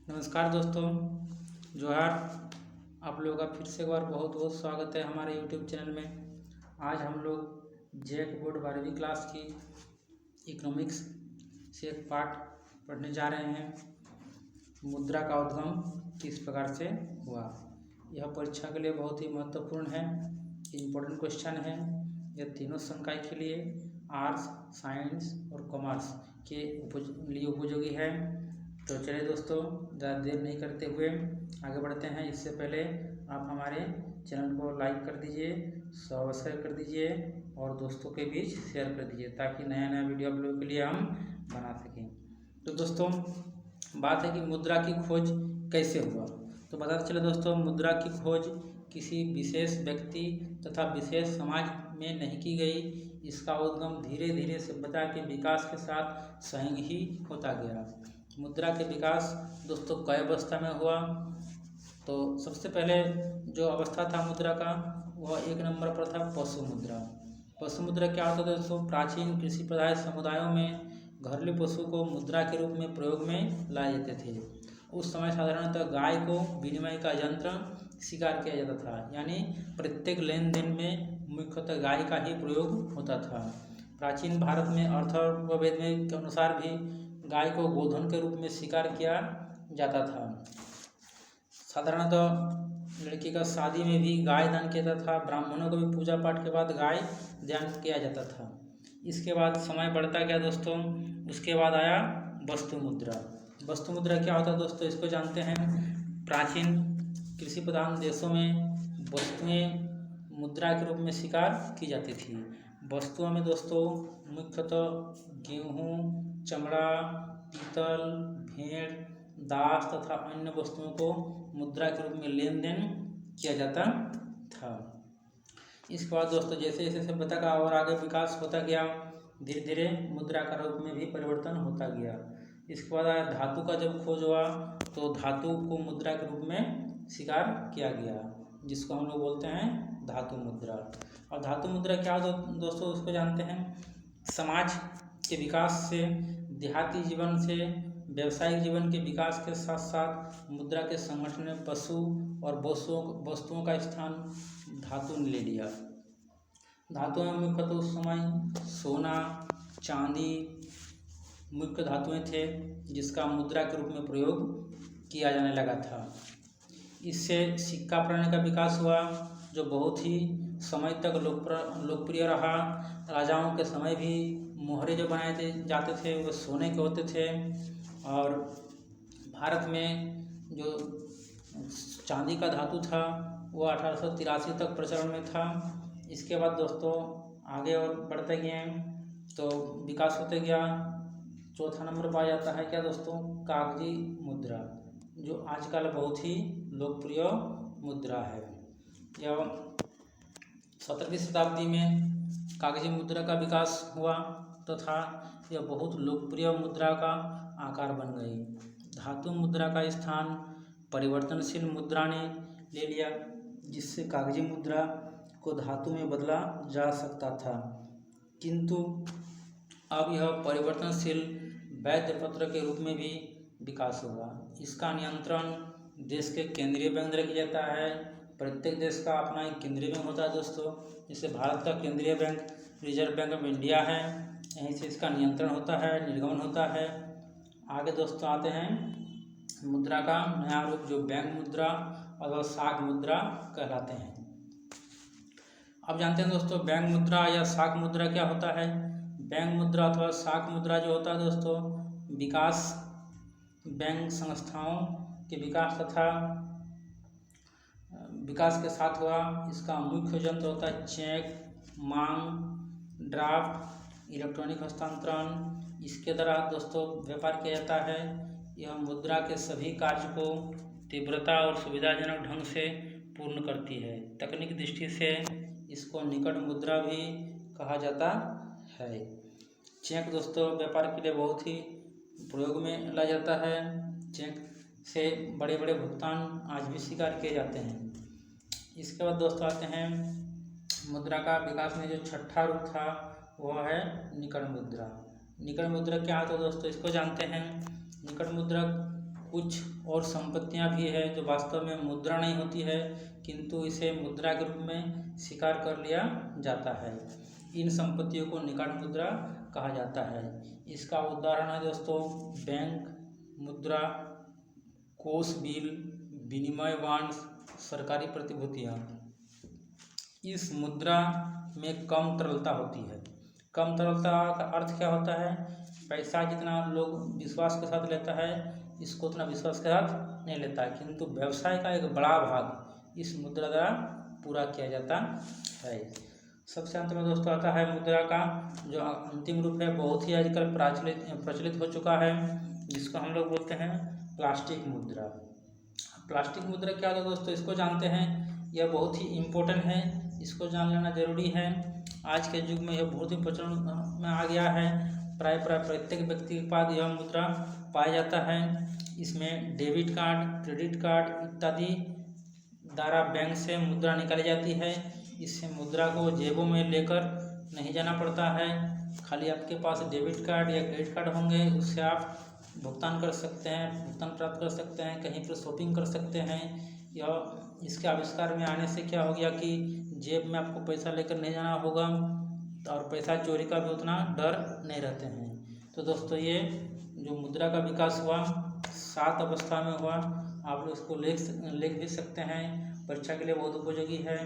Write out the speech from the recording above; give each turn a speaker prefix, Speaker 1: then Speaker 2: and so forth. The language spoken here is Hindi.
Speaker 1: नमस्कार दोस्तों, जोहार। आप लोगों का फिर से एक बार बहुत बहुत स्वागत है हमारे यूट्यूब चैनल में। आज हम लोग जेक बोर्ड 12वीं क्लास की इकोनॉमिक्स से एक पाठ पढ़ने जा रहे हैं। मुद्रा का उद्गम किस प्रकार से हुआ। यह परीक्षा के लिए बहुत ही महत्वपूर्ण है, इम्पोर्टेंट क्वेश्चन है। यह तीनों संकाय के लिए आर्ट्स, साइंस और कॉमर्स के लिए उपयोगी है। तो चलिए दोस्तों, ज़्यादा देर नहीं करते हुए आगे बढ़ते हैं। इससे पहले आप हमारे चैनल को लाइक कर दीजिए, सब्सक्राइब कर दीजिए और दोस्तों के बीच शेयर कर दीजिए ताकि नया नया वीडियो आप लोगों के लिए हम बना सकें। तो दोस्तों, बात है कि मुद्रा की खोज कैसे हुआ। तो बताते चले दोस्तों, मुद्रा की खोज किसी विशेष व्यक्ति तथा विशेष समाज में नहीं की गई। इसका उद्गम धीरे धीरे सभ्यता के विकास के साथ स्वयं ही होता गया। मुद्रा के विकास दोस्तों कई अवस्था में हुआ। तो सबसे पहले जो अवस्था था मुद्रा का, वह एक नंबर पर था पशु मुद्रा। पशु मुद्रा क्या होता था दोस्तों? प्राचीन कृषि प्रधान समुदायों में घरेलू पशु को मुद्रा के रूप में प्रयोग में लाए जाते थे। उस समय साधारणतः गाय को विनिमय का यंत्र स्वीकार किया जाता था, यानी प्रत्येक लेन देन में मुख्यतः गाय का ही प्रयोग होता था। प्राचीन भारत में अथर्ववेद के अनुसार भी गाय को गोधन के रूप में स्वीकार किया जाता था। साधारणतः लड़की का शादी में भी गाय दान किया जाता था। ब्राह्मणों को भी पूजा पाठ के बाद गाय दान किया जाता था। इसके बाद समय बढ़ता गया दोस्तों। उसके बाद आया वस्तु मुद्रा। वस्तु मुद्रा क्या होता है दोस्तों, इसको जानते हैं। प्राचीन कृषि प्रधान देशों में वस्तुएं मुद्रा के रूप में स्वीकार की जाती थी। वस्तुओं में दोस्तों मुख्यतः गेहूँ, चमड़ा, पीतल, भेड़, दास तथा अन्य वस्तुओं को मुद्रा के रूप में लेन देन किया जाता था। इसके बाद दोस्तों जैसे जैसे सभ्यता का और आगे विकास होता गया, धीरे धीरे मुद्रा का रूप में भी परिवर्तन होता गया। इसके बाद धातु का जब खोज हुआ तो धातु को मुद्रा के रूप में स्वीकार किया गया, जिसको हम लोग बोलते हैं धातु मुद्रा। और धातु मुद्रा क्या दोस्तों, उसको जानते हैं। समाज के विकास से, देहाती जीवन से व्यावसायिक जीवन के विकास के साथ साथ मुद्रा के संगठन में पशु और वस्तुओं का स्थान धातु ने ले लिया। धातुओं में मुख्यतः उस समय सोना, चांदी मुख्य धातुएं थे, जिसका मुद्रा के रूप में प्रयोग किया जाने लगा था। इससे सिक्का प्रणाली का विकास हुआ, जो बहुत ही समय तक लोकप्रिय रहा। राजाओं के समय भी मोहरे जो बनाए जाते थे वो सोने के होते थे। और भारत में जो चांदी का धातु था वो 1883 तक प्रचलन में था। इसके बाद दोस्तों आगे और बढ़ते गए तो विकास होते गया। चौथा नंबर पाया जाता है क्या दोस्तों? कागजी मुद्रा, जो आजकल बहुत ही लोकप्रिय मुद्रा है। यह 17वीं शताब्दी में कागजी मुद्रा का विकास हुआ तथा यह बहुत लोकप्रिय मुद्रा का आकार बन गई। धातु मुद्रा का स्थान परिवर्तनशील मुद्रा ने ले लिया, जिससे कागजी मुद्रा को धातु में बदला जा सकता था। किंतु अब यह परिवर्तनशील वैध पत्र के रूप में भी विकास हुआ। इसका नियंत्रण देश के केंद्रीय बैंक द्वारा किया जाता है। प्रत्येक देश का अपना एक केंद्रीय बैंक होता है दोस्तों। जैसे भारत का केंद्रीय bank reserve bank of India है, यहीं से इसका नियंत्रण होता है, निर्गमन होता है। आगे दोस्तों आते हैं मुद्रा का नया रूप, जो बैंक मुद्रा और शाक मुद्रा कहलाते हैं। अब जानते हैं दोस्तों बैंक मुद्रा या शाक मुद्रा क्या होता है। बैंक मुद्रा अथवा शाक मुद्रा जो होता है दोस्तों, विकास बैंक संस्थाओं के विकास तथा विकास के साथ हुआ। इसका मुख्य यंत्र होता है चेक, मांग ड्राफ्ट, इलेक्ट्रॉनिक हस्तांतरण। इसके द्वारा दोस्तों व्यापार किया जाता है। यह मुद्रा के सभी कार्य को तीव्रता और सुविधाजनक ढंग से पूर्ण करती है। तकनीकी दृष्टि से इसको निकट मुद्रा भी कहा जाता है। चेक दोस्तों व्यापार के लिए बहुत ही प्रयोग में लाया जाता है। चेक से बड़े बड़े भुगतान आज भी स्वीकार किए जाते हैं। इसके बाद दोस्तों आते हैं मुद्रा का विकास में जो छठा रूप था वह है निकट मुद्रा। निकट मुद्रा क्या होता है दोस्तों, इसको जानते हैं। निकट मुद्रा कुछ और संपत्तियां भी है जो वास्तव में मुद्रा नहीं होती है, किंतु इसे मुद्रा के रूप में स्वीकार कर लिया जाता है। इन संपत्तियों को निकट मुद्रा कहा जाता है। इसका उदाहरण है दोस्तों बैंक मुद्रा, कोष बिल, विनिमय बांड्स, सरकारी प्रतिभूतियाँ। इस मुद्रा में कम तरलता होती है। कम तरलता का अर्थ क्या होता है? पैसा जितना लोग विश्वास के साथ लेता है, इसको उतना विश्वास के साथ नहीं लेता है, किंतु व्यवसाय का एक बड़ा भाग इस मुद्रा द्वारा पूरा किया जाता है। सबसे अंत में दोस्तों आता है मुद्रा का जो अंतिम रूप है, बहुत ही आजकल प्रचलित हो चुका है, जिसको हम लोग बोलते हैं प्लास्टिक मुद्रा। प्लास्टिक मुद्रा क्या होता है दोस्तों, इसको जानते हैं। यह बहुत ही इम्पोर्टेंट है, इसको जान लेना जरूरी है। आज के युग में यह बहुत ही प्रचलन में आ गया है। प्राय प्रत्येक व्यक्ति के पास यह मुद्रा पाया जाता है। इसमें डेबिट कार्ड, क्रेडिट कार्ड इत्यादि द्वारा बैंक से मुद्रा निकाली जाती है। इससे मुद्रा को जेबों में लेकर नहीं जाना पड़ता है। खाली आपके पास डेबिट कार्ड या क्रेडिट कार्ड होंगे, उससे आप भुगतान कर सकते हैं, भुगतान प्राप्त कर सकते हैं, कहीं पर शॉपिंग कर सकते हैं। यह इसके आविष्कार में आने से क्या हो गया कि जेब में आपको पैसा लेकर नहीं जाना होगा और पैसा चोरी का भी उतना डर नहीं रहते हैं। तो दोस्तों ये जो मुद्रा का विकास हुआ 7 अवस्था में हुआ। आप लोग इसको लिख भी सकते हैं, परीक्षा के लिए बहुत उपयोगी है।